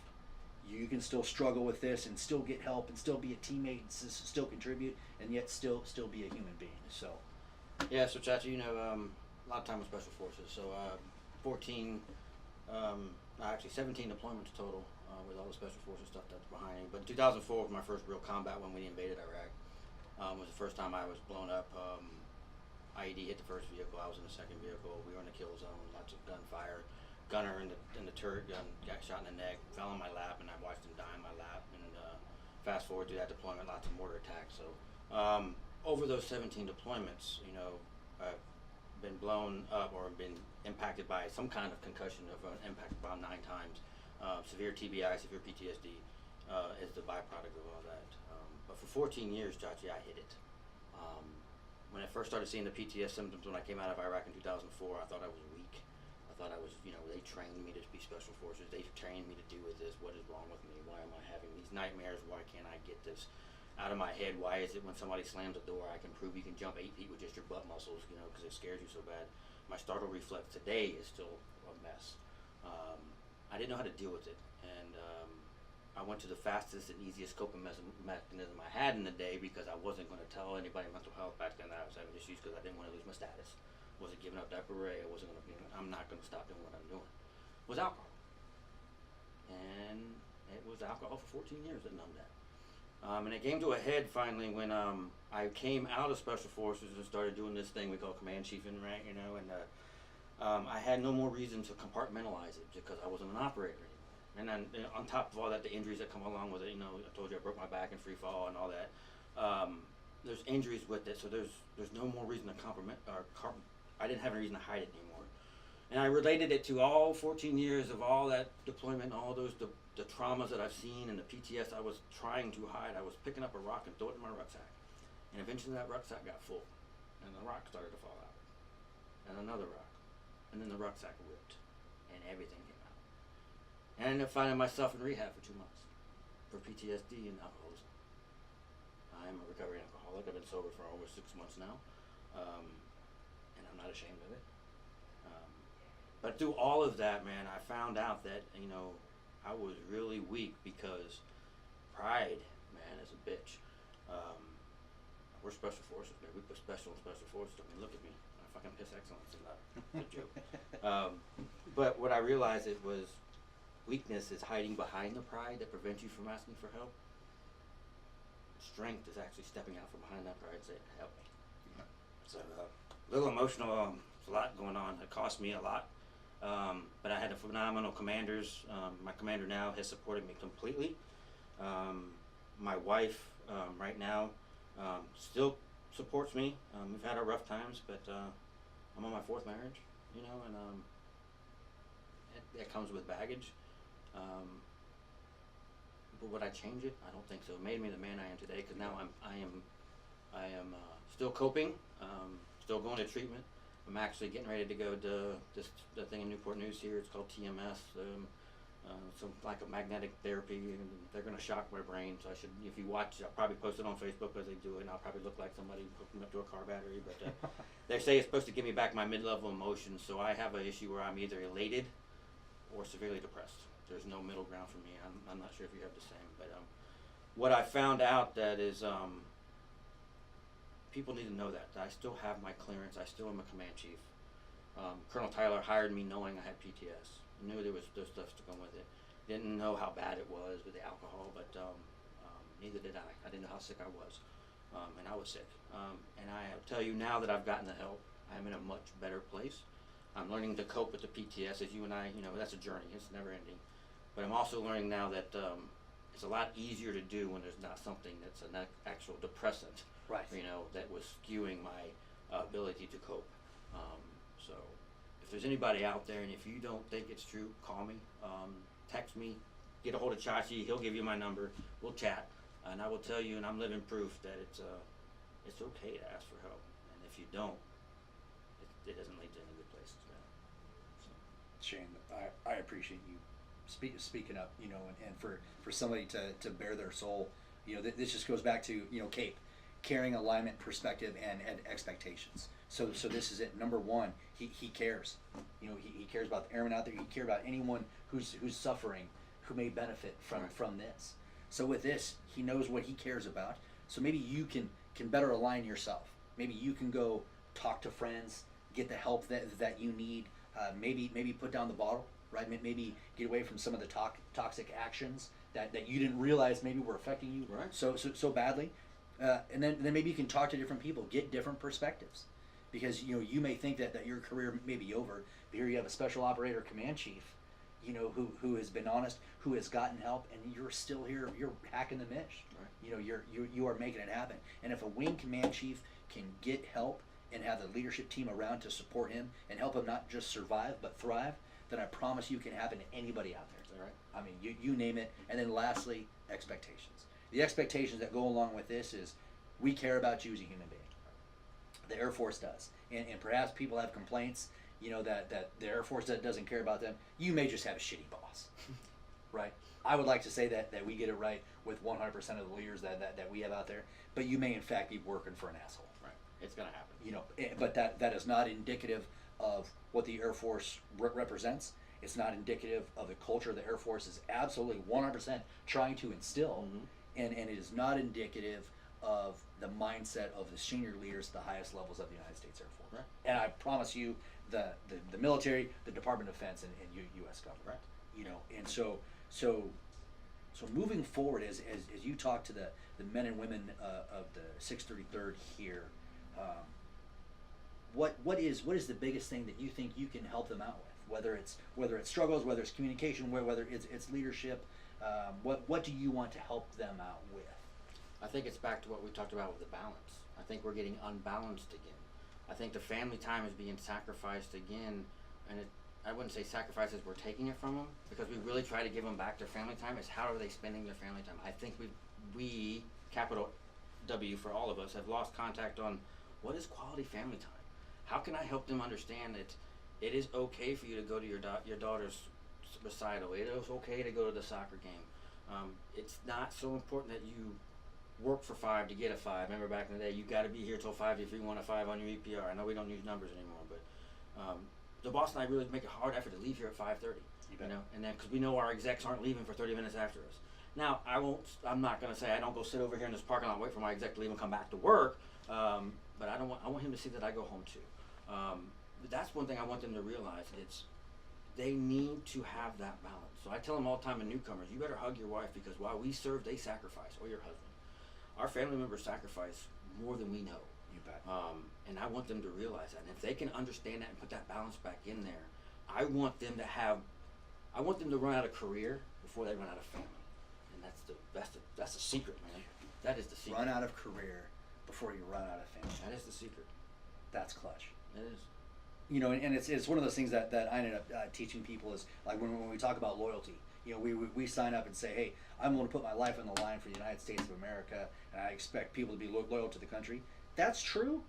you can still struggle with this and still get help and still be a teammate and still contribute and yet still be a human being. So. Yeah, so Chachi, a lot of time with Special Forces. So 17 deployments total with all the Special Forces stuff that's behind me. But 2004 was my first real combat when we invaded Iraq. Was the first time I was blown up. IED hit the first vehicle. I was in the second vehicle. We were in the kill zone. Lots of gunfire. Gunner in the turret gun got shot in the neck. Fell on my lap, and I watched him die in my lap. And fast forward through that deployment, lots of mortar attacks. So over those 17 deployments, I've been blown up or been impacted by some kind of concussion of an impact about 9 times. Severe TBI, severe PTSD is the byproduct of all that. But for 14 years, Chachi, I hid it. When I first started seeing the PTS symptoms when I came out of Iraq in 2004, I thought I was weak. I thought I was, they trained me to be Special Forces. They trained me to deal with this. What is wrong with me? Why am I having these nightmares? Why can't I get this out of my head? Why is it when somebody slams a door, I can prove you can jump 8 feet with just your butt muscles, because it scares you so bad. My startle reflex today is still a mess. I didn't know how to deal with it, and I went to the fastest and easiest coping mechanism I had in the day because I wasn't going to tell anybody mental health back then that I was having issues because I didn't want to lose my status. Wasn't giving up diaper ray. I'm not going to stop doing what I'm doing. It was alcohol, and it was alcohol for 14 years that numbed that. And it came to a head finally when I came out of Special Forces and started doing this thing we call command chiefing, right? And I had no more reason to compartmentalize it because I wasn't an operator anymore. And then on top of all that, the injuries that come along with it, I told you I broke my back in free fall and all that. There's injuries with it, so there's no more reason to I didn't have any reason to hide it anymore. And I related it to all 14 years of all that deployment, all those the traumas that I've seen and the PTS I was trying to hide. I was picking up a rock and throwing it in my rucksack. And eventually that rucksack got full. And the rock started to fall out. And another rock. And then the rucksack ripped. And everything came out. And I ended up finding myself in rehab for 2 months. For PTSD and alcoholism. I'm a recovering alcoholic. I've been sober for over 6 months now. And I'm not ashamed of it. But through all of that, man, I found out that, I was really weak because pride, man, is a bitch. We're Special Forces, man. We put special in Special Forces. I mean, look at me. I fucking piss excellence in that. It's a joke. But what I realized it was weakness is hiding behind the pride that prevents you from asking for help. Strength is actually stepping out from behind that pride and saying, help me. So a little emotional. There's a lot going on. It cost me a lot. But I had a phenomenal commanders. My commander now has supported me completely. My wife right now still supports me. We've had our rough times, but I'm on my 4th marriage, and it comes with baggage. But would I change it? I don't think so. It made me the man I am today because now I am still coping, still going to treatment. I'm actually getting ready to go to the thing in Newport News here. It's called TMS, some like a magnetic therapy, and they're going to shock my brain. So I should, if you watch, I'll probably post it on Facebook as they do it, and I'll probably look like somebody hooked up to a car battery. But they say it's supposed to give me back my mid-level emotions. So I have an issue where I'm either elated or severely depressed. There's no middle ground for me. I'm not sure if you have the same, but what I found out that is. People need to know that I still have my clearance. I still am a command chief. Colonel Tyler hired me knowing I had PTS. Knew there was stuff to go with it. Didn't know how bad it was with the alcohol, but neither did I. I didn't know how sick I was, and I was sick. And I tell you now that I've gotten the help, I'm in a much better place. I'm learning to cope with the PTS. As you and I, that's a journey. It's never ending. But I'm also learning now that it's a lot easier to do when there's not something that's an actual depressant. Right. That was skewing my ability to cope. So if there's anybody out there, and if you don't think it's true, call me, text me, get a hold of Chachi. He'll give you my number. We'll chat, and I will tell you, and I'm living proof that it's okay to ask for help. And if you don't, it doesn't lead to any good places, man. So. Shane, I appreciate you speaking up, and for somebody to bare their soul This just goes back to CAPE, caring, alignment, perspective, and expectations. So this is it. Number one, he cares. He cares about the airmen out there. He cares about anyone who's suffering, who may benefit from this. So with this, he knows what he cares about. So maybe you can better align yourself. Maybe you can go talk to friends, get the help that you need. Maybe put down the bottle, right? Maybe get away from some of the toxic actions that you didn't realize maybe were affecting you so badly. And then maybe you can talk to different people, get different perspectives, because you may think that your career may be over, but here you have a special operator command chief, who has been honest, who has gotten help, and you're still here. You're hacking the mish. Right. You are making it happen. And if a wing command chief can get help and have the leadership team around to support him and help him not just survive but thrive, then I promise you can happen to anybody out there. Is that right? I mean, you name it. And then lastly, expectations. The expectations that go along with this is we care about you as a human being. The Air Force does. And perhaps people have complaints, that the Air Force doesn't care about them. You may just have a shitty boss, right? I would like to say that we get it right with 100% of the leaders that we have out there, but you may in fact be working for an asshole. Right. It's going to happen. But that is not indicative of what the Air Force represents. It's not indicative of the culture the Air Force is absolutely 100% trying to instill, and it is not indicative of the mindset of the senior leaders at the highest levels of the United States Air Force. Right. And I promise you, the military, the Department of Defense, and U.S. government. Right. And so moving forward, as you talk to the men and women of the 633rd here, what is the biggest thing that you think you can help them out with? Whether it's struggles, whether it's communication, whether it's leadership, what do you want to help them out with? I think it's back to what we talked about with the balance. I think we're getting unbalanced again. I think the family time is being sacrificed again, and I wouldn't say sacrifices, we're taking it from them, because we really try to give them back their family time. It's how are they spending their family time. I think we capital W for all of us, have lost contact on what is quality family time. How can I help them understand that it is okay for you to go to your daughter's recital. It is okay to go to the soccer game. It's not so important that you work for 5 to get a 5. Remember back in the day, you got to be here till 5 if you want a 5 on your EPR. I know we don't use numbers anymore, but the boss and I really make a hard effort to leave here at 5:30. And then because we know our execs aren't leaving for 30 minutes after us. Now I'm not going to say I don't go sit over here in this parking lot and wait for my exec to leave and come back to work. But I want him to see that I go home too. But that's one thing I want them to realize. They need to have that balance. So I tell them all the time in newcomers, you better hug your wife, because while we serve, they sacrifice, or your husband. Our family members sacrifice more than we know. You bet. And I want them to realize that. And if they can understand that and put that balance back in there, I want them to run out of career before they run out of family. And that's the secret, man. That is the secret. Run out of career before you run out of family. That is the secret. That's clutch. It is. And it's one of those things that I ended up teaching people is like when we talk about loyalty. We sign up and say, hey, I'm going to put my life on the line for the United States of America, and I expect people to be loyal to the country. That's true,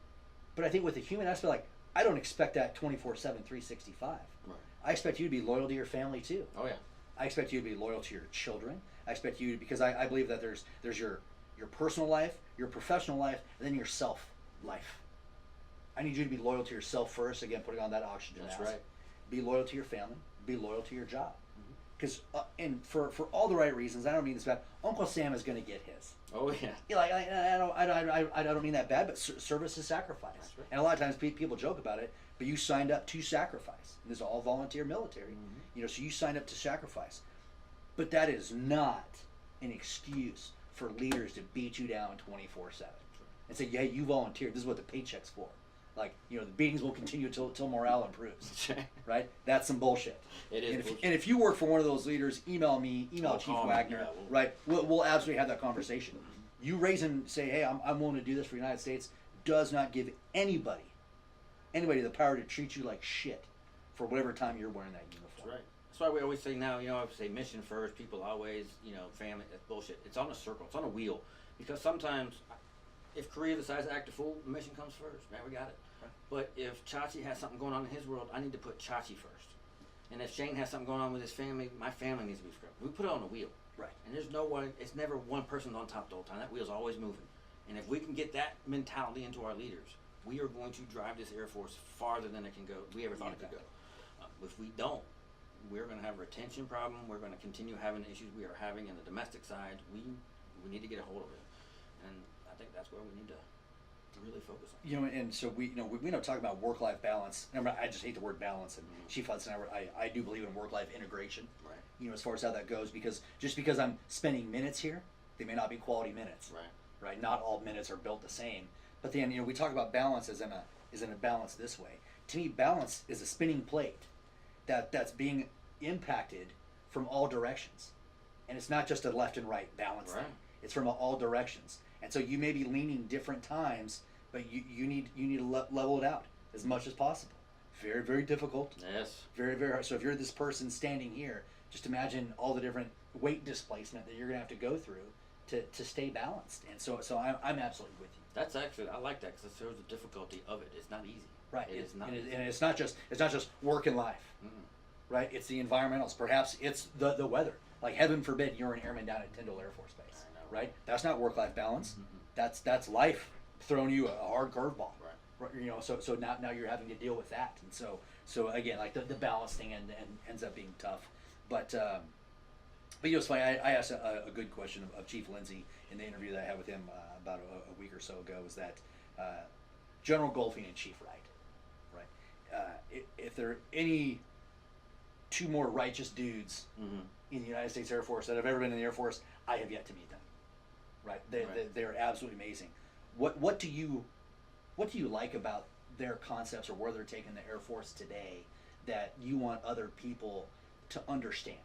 but I think with the human aspect, like, I don't expect that 24/7, 365. Right. I expect you to be loyal to your family too. Oh yeah. I expect you to be loyal to your children. I expect you to, because I believe that there's your personal life, your professional life, and then your self life. I need you to be loyal to yourself first. Again, putting on that oxygen mask. That's right. Be loyal to your family. Be loyal to your job. Because and for all the right reasons, I don't mean this bad. Uncle Sam is going to get his. Oh yeah. I don't mean that bad, but service is sacrifice. Right. And a lot of times people joke about it, but you signed up to sacrifice. And this is all volunteer military. So you signed up to sacrifice. But that is not an excuse for leaders to beat you down 24/7 and say, "Hey, you volunteered. This is what the paycheck's for." Like, the beatings will continue till morale improves, right? That's some bullshit. It is. And if you work for one of those leaders, email me, Chief Wagner, right? We'll absolutely have that conversation. You raise and say, hey, I'm willing to do this for the United States, does not give anybody the power to treat you like shit for whatever time you're wearing that uniform. That's right. That's why we always say now, I would say mission first, people always, family, that's bullshit. It's on a circle, it's on a wheel. Because sometimes, if Korea decides to act a fool, the mission comes first. Man, we got it. But if Chachi has something going on in his world, I need to put Chachi first. And if Shane has something going on with his family, my family needs to be scrubbed. We put it on a wheel. Right. And there's no one, it's never one person on top the whole time. That wheel's always moving. And if we can get that mentality into our leaders, we are going to drive this Air Force farther than it can go. We ever thought it could go. If we don't, we're going to have a retention problem. We're going to continue having the issues we are having in the domestic side. We need to get a hold of it. And I think that's where we need to really focus on. You know, and so we don't talk about work-life balance. And I just hate the word balance. And Chief Hudson, I do believe in work-life integration. Right. You know, as far as how that goes, because just because I'm spending minutes here, they may not be quality minutes. Right. Right. Not all minutes are built the same. But then, you know, we talk about balance as in a balance this way. To me, balance is a spinning plate that's being impacted from all directions, and it's not just a left and right balance thing. It's from all directions. And so you may be leaning different times, but you need to level it out as much as possible. Very, very difficult. Yes. Very, very hard. So if you're this person standing here, just imagine all the different weight displacement that you're going to have to go through to stay balanced. And so I'm absolutely with you. That's actually, I like that because it shows the difficulty of it. It's not easy. Right. It is not and easy. And it's not just work and life. Right. It's the environmentals. Perhaps it's the weather. Like heaven forbid you're an airman down at Tyndall Air Force Base. I know. Right. That's not work-life balance. That's life throwing you a hard curveball. Right. You know. So now you're having to deal with that. And so again, like the balance thing and ends up being tough. But you know, it's funny. I asked a good question of Chief Lindsay in the interview that I had with him about a week or so ago. Was that General Golfing and Chief Wright? Right. If there are any two more righteous dudes in the United States Air Force that have ever been in the Air Force, I have yet to meet them. Right. They're absolutely amazing. What do you like about their concepts or where they're taking the Air Force today that you want other people to understand,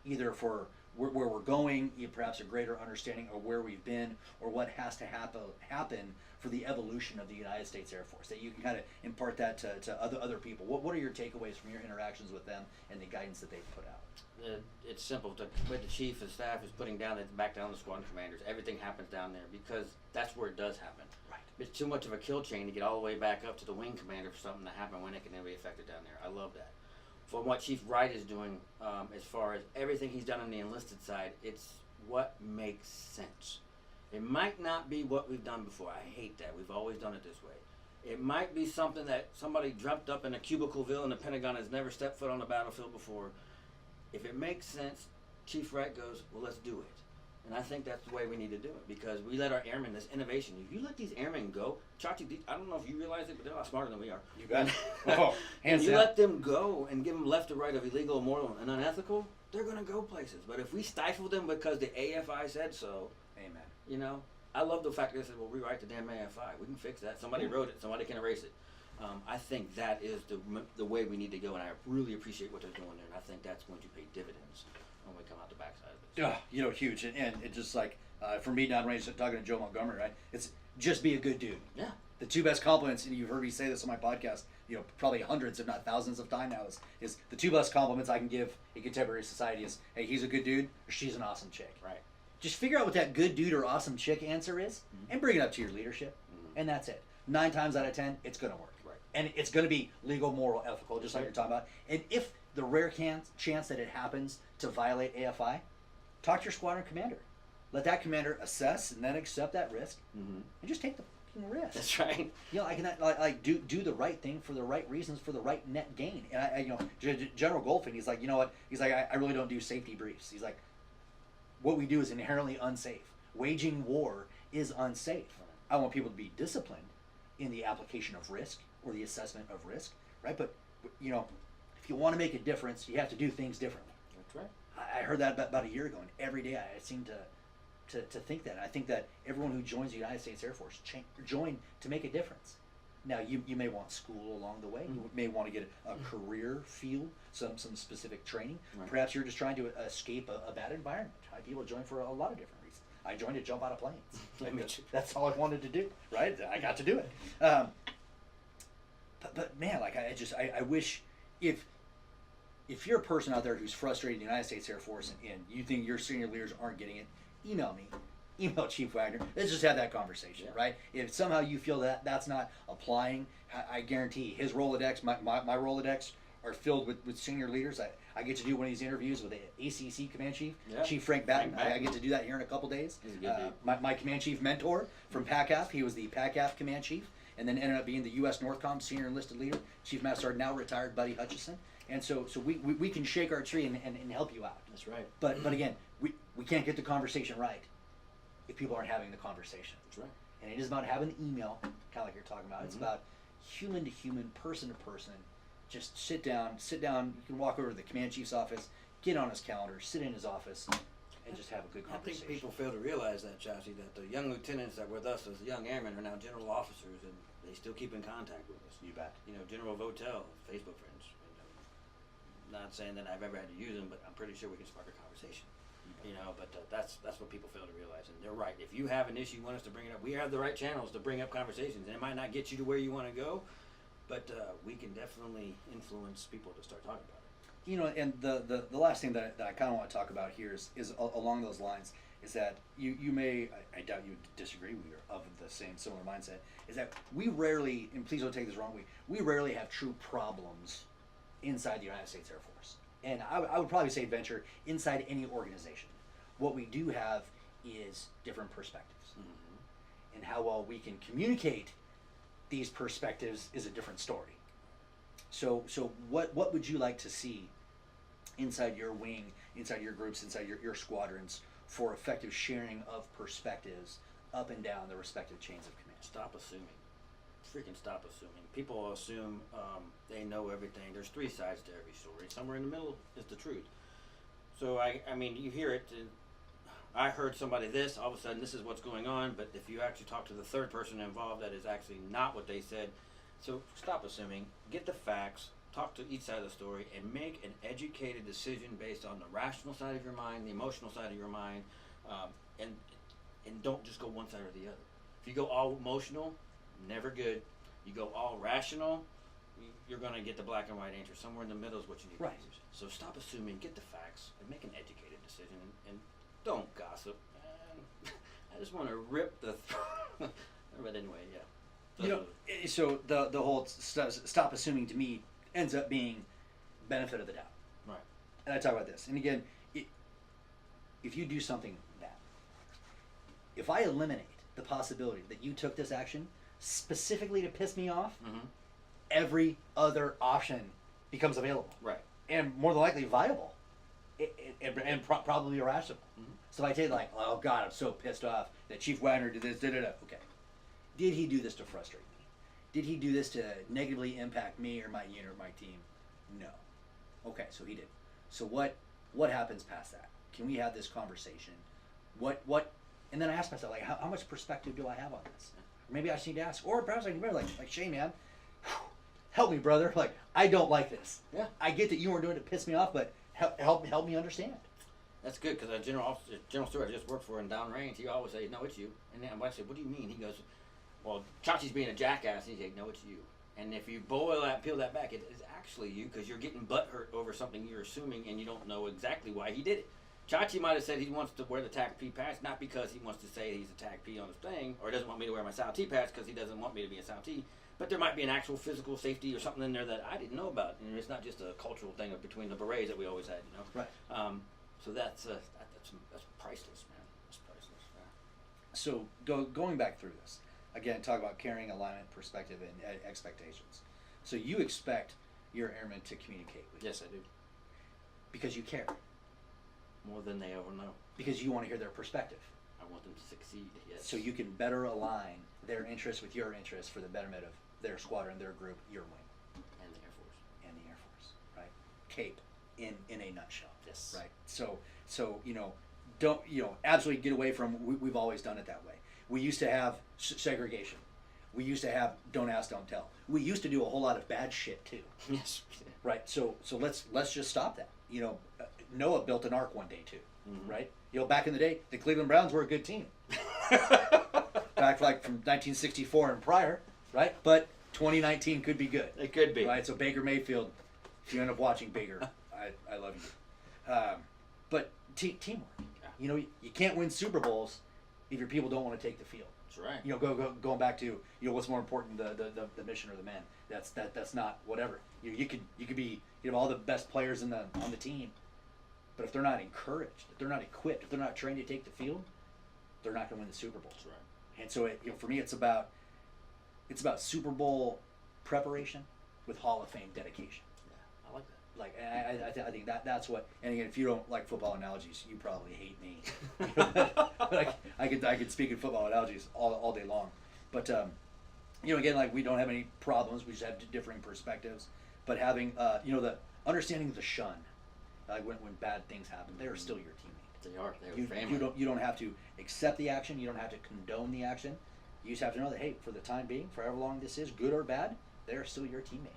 either for where we're going, perhaps a greater understanding of where we've been, or what has to happen for the evolution of the United States Air Force, that you can kind of impart that to other people? What are your takeaways from your interactions with them and the guidance that they've put out? It's simple. With the chief and staff is putting down, back down the squadron commanders. Everything happens down there because that's where it does happen. Right. It's too much of a kill chain to get all the way back up to the wing commander for something to happen when it can then be affected down there. I love that. For what Chief Wright is doing, as far as everything he's done on the enlisted side, it's what makes sense. It might not be what we've done before. I hate that. We've always done it this way. It might be something that somebody dreamt up in a cubicleville in the Pentagon has never stepped foot on the battlefield before. If it makes sense, Chief Wright goes, well, let's do it. And I think that's the way we need to do it, because we let our airmen, this innovation, if you let these airmen go, Chachi, I don't know if you realize it, but they're a lot smarter than we are. You bet. Oh, hands you down. let them go and give them left or right of illegal, immoral, and unethical, they're going to go places. But if we stifle them because the AFI said so, Amen. you know, I love the fact that they said, well, rewrite the damn AFI. We can fix that. Somebody wrote it. Somebody can erase it. I think that is the way we need to go, and I really appreciate what they're doing there, and I think that's going to pay dividends when we come out the backside of this. Yeah, you know, huge. And it just like, for me downrange, talking to Joe Montgomery, right? It's just be a good dude. Yeah. The two best compliments, and you've heard me say this on my podcast, you know, probably hundreds, if not thousands of times now, is the two best compliments I can give in contemporary society is, hey, he's a good dude, or she's an awesome chick. Right. Just figure out what that good dude or awesome chick answer is, and bring it up to your leadership, and that's it. 9 times out of 10, it's going to work. Right. And it's going to be legal, moral, ethical, just like you're talking about. And if the rare chance that it happens to violate AFI, talk to your squadron commander. Let that commander assess and then accept that risk, and just take the fucking risk. That's right. You know, do the right thing for the right reasons for the right net gain. And I you know, General Golfin, he's like, you know what? He's like, I really don't do safety briefs. He's like, what we do is inherently unsafe. Waging war is unsafe. I want people to be disciplined in the application of risk or the assessment of risk, right? But you know, if you want to make a difference, you have to do things differently. That's right. I heard that about a year ago, and every day I seem to think that. And I think that everyone who joins the United States Air Force join to make a difference. Now, you may want school along the way. You may want to get a career feel, some specific training. Right. Perhaps you're just trying to escape a bad environment. People join for a lot of different reasons. I joined to jump out of planes. That's all I wanted to do, right? I got to do it. But man, like I wish if you're a person out there who's frustrated in the United States Air Force and you think your senior leaders aren't getting it, email me. Email Chief Wagner. Let's just have that conversation, right? If somehow you feel that that's not applying, I guarantee his Rolodex, my Rolodex are filled with senior leaders. I get to do one of these interviews with the ACC Command Chief, Yeah. Chief Frank Batten. Frank Batten. I get to do that here in a couple days. He's a good dude. My Command Chief mentor from PACAF, he was the PACAF Command Chief, and then ended up being the U.S. NORTHCOM Senior Enlisted Leader, Chief Master Sergeant, now retired Buddy Hutchison. And so we can shake our tree and help you out. That's right. But again, we can't get the conversation right if people aren't having the conversation. That's right. And it is about having an email, kind of like you're talking about. It's about human to human, person to person. Just sit down. You can walk over to the Command Chief's office, get on his calendar, sit in his office, and just have a good I conversation. think people fail to realize that, Chachi, that the young lieutenants that were with us as young airmen are now general officers, and they still keep in contact with us. You bet. You know, General Votel, Facebook friends. Not saying that I've ever had to use them, but I'm pretty sure we can spark a conversation. You know, but that's what people fail to realize, and they're right. If you have an issue, you want us to bring it up, we have the right channels to bring up conversations, and it might not get you to where you want to go, but we can definitely influence people to start talking about it. You know, and the last thing that I kind of want to talk about here is along those lines is that you may, I doubt you disagree, we are of the similar mindset, is that we rarely, and please don't take this wrong, we rarely have true problems inside the United States Air Force. And I would probably say venture inside any organization. What we do have is different perspectives. And how well we can communicate these perspectives is a different story. So what would you like to see inside your wing, inside your groups, inside your squadrons for effective sharing of perspectives up and down the respective chains of command? Stop assuming. Freaking stop assuming. People assume they know everything. There's three sides to every story. Somewhere in the middle is the truth. So I mean, you hear it. I heard somebody this. All of a sudden, this is what's going on. But if you actually talk to the third person involved, that is actually not what they said. So stop assuming. Get the facts. Talk to each side of the story, and make an educated decision based on the rational side of your mind, the emotional side of your mind, and don't just go one side or the other. If you go all emotional, never good. You go all rational, you're going to get the black and white answer. Somewhere in the middle is what you need Right. to use. So stop assuming, get the facts, and make an educated decision, and don't gossip. I just want to rip the but anyway, yeah. You know, so the whole stop assuming to me ends up being benefit of the doubt. Right. And I talk about this. And again, if you do something bad, if I eliminate the possibility that you took this action specifically to piss me off, every other option becomes available. Right. And more than likely viable. And probably irrational. So if I take like, oh God, I'm so pissed off that Chief Wagner did this, okay. Did he do this to frustrate me? Did he do this to negatively impact me or my unit or my team? No. Okay, so he did. So what happens past that? Can we have this conversation? What and then I ask myself, like, how much perspective do I have on this? Or maybe I just need to ask, or perhaps I can be like Shane, man, help me, brother. Like, I don't like this. Yeah. I get that you weren't doing it to piss me off, but help me understand. That's good, because General Stewart I just worked for in downrange, he always say, no, it's you. And then I said, what do you mean? He goes, well, Chachi's being a jackass. And he's like, no, it's you. And if you peel that back, it is actually you, because you're getting butthurt over something you're assuming, and you don't know exactly why he did it. Chachi might have said he wants to wear the TAC P patch, not because he wants to say he's a TAC P on his thing, or doesn't want me to wear my SAL-T patch because he doesn't want me to be a SAL-T. But there might be an actual physical safety or something in there that I didn't know about, and it's not just a cultural thing between the berets that we always had, you know. Right. So that's priceless, man. That's priceless. Yeah. So going back through this again, talk about carrying alignment, perspective, and expectations. So you expect your airmen to communicate with you Yes, I do. because you care, More than they ever know. because you want to hear their perspective, I want them to succeed. Yes. so you can better align their interests with your interests for the betterment of their squadron, their group, your wing, And the Air Force. and the Air Force. Right? CAPE in a nutshell. Yes. Right. So don't absolutely get away from. We've always done it that way. We used to have segregation. We used to have don't ask, don't tell. We used to do a whole lot of bad shit too. Yes. Right. So let's just stop that. Noah built an ark one day too. Right. Back in the day, the Cleveland Browns were a good team. Back like from 1964 and prior. Right. But 2019 could be good. It could be. Right. So Baker Mayfield, if you end up watching Baker, I love you. But teamwork. You can't win Super Bowls if your people don't want to take the field. That's right. You know, going back to, you know, what's more important, the mission or the men. That's not whatever. You could be, you know, all the best players on the team, but if they're not encouraged, if they're not equipped, if they're not trained to take the field, they're not going to win the Super Bowl. That's right. And so, you know, for me, it's about Super Bowl preparation with Hall of Fame dedication. Yeah, I like that. Like I think that's what. And again, if you don't like football analogies, you probably hate me. But I could speak in football analogies all day long. But you know, again, like, we don't have any problems. We just have differing perspectives. But having you know, the understanding the shun, like when bad things happen, they are still your teammate. They are. They're family. You don't have to accept the action. You don't have to condone the action. You just have to know that, hey, for the time being, for however long this is, good or bad, they're still your teammate.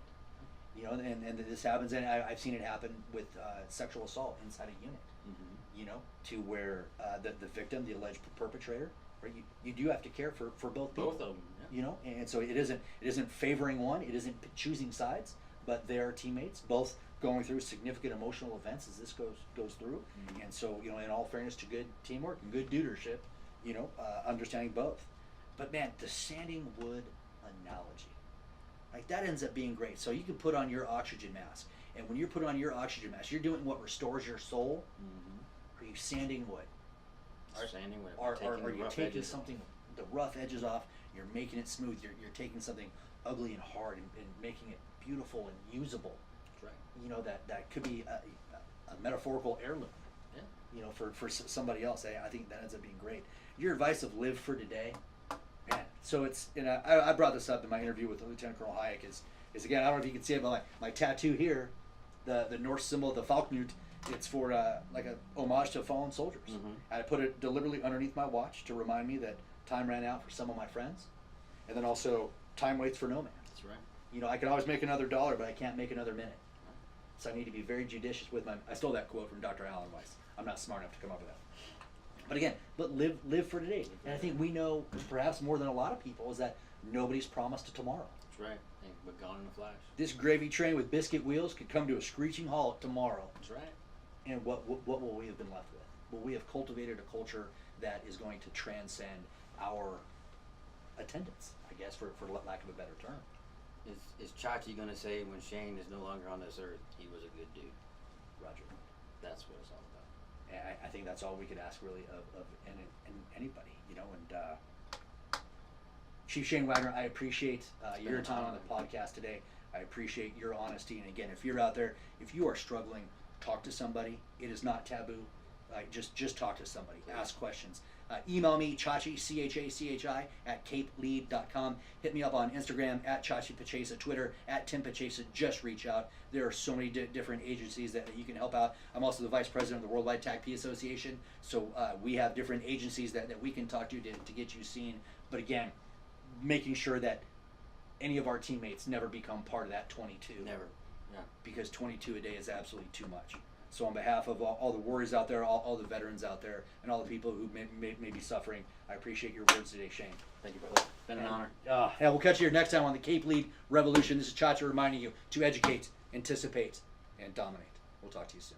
You know, and this happens, and I've seen it happen with sexual assault inside a unit. Mm-hmm. You know, to where the victim, the alleged perpetrator, right? You do have to care for both people. Both of them. Yeah. You know, and so it isn't favoring one. It isn't choosing sides, but they are teammates, both going through significant emotional events as this goes through. Mm-hmm. And so, you know, in all fairness to good teamwork and good leadership, you know, understanding both. But man, the sanding wood analogy, like, that ends up being great. So you can put on your oxygen mask, and when you're putting on your oxygen mask, you're doing what restores your soul. Mm-hmm. Are you sanding wood? Sanding wood. Are you taking something, the rough edges off? You're making it smooth. You're taking something ugly and hard and making it beautiful and usable. That's right. You know, that could be a metaphorical heirloom. Yeah. You know, for somebody else. I think that ends up being great. Your advice of live for today. Man, so it's, and I brought this up in my interview with Lieutenant Colonel Hayek, is again, I don't know if you can see it, but my tattoo here, the Norse symbol, the Falknut, it's for like a homage to fallen soldiers. Mm-hmm. I put it deliberately underneath my watch to remind me that time ran out for some of my friends, and then also time waits for no man. That's right. You know, I can always make another dollar, but I can't make another minute. So I need to be very judicious with I stole that quote from Dr. Alan Weiss. I'm not smart enough to come up with that. But again, live for today. And I think we know, perhaps more than a lot of people, is that nobody's promised a tomorrow. That's right. We're gone in a flash. This gravy train with biscuit wheels could come to a screeching halt tomorrow. That's right. And what will we have been left with? Will we have cultivated a culture that is going to transcend our attendance, I guess, for lack of a better term? Is Chachi going to say, when Shane is no longer on this earth, he was a good dude? Roger. That's what it's all about. And I think that's all we could ask, really, of anybody, you know. And Chief Shane Wagner, I appreciate your time on the podcast today. I appreciate your honesty. And again, if you're out there, if you are struggling, talk to somebody. It is not taboo. Just talk to somebody. Ask questions. Email me, Chachi, CHACHI, @capelead.com. Hit me up on Instagram, @ChachiPachesa, Twitter, @TimPachesa. Just reach out. There are so many different agencies that you can help out. I'm also the Vice President of the Worldwide TACP Association, so we have different agencies that we can talk to get you seen. But again, making sure that any of our teammates never become part of that 22. Never. Yeah. Because 22 a day is absolutely too much. So on behalf of all the warriors out there, all the veterans out there, and all the people who may be suffering, I appreciate your words today, Shane. Thank you, brother. Been an honor. Yeah, we'll catch you here next time on the Cape Lead Revolution. This is Chacha reminding you to educate, anticipate, and dominate. We'll talk to you soon.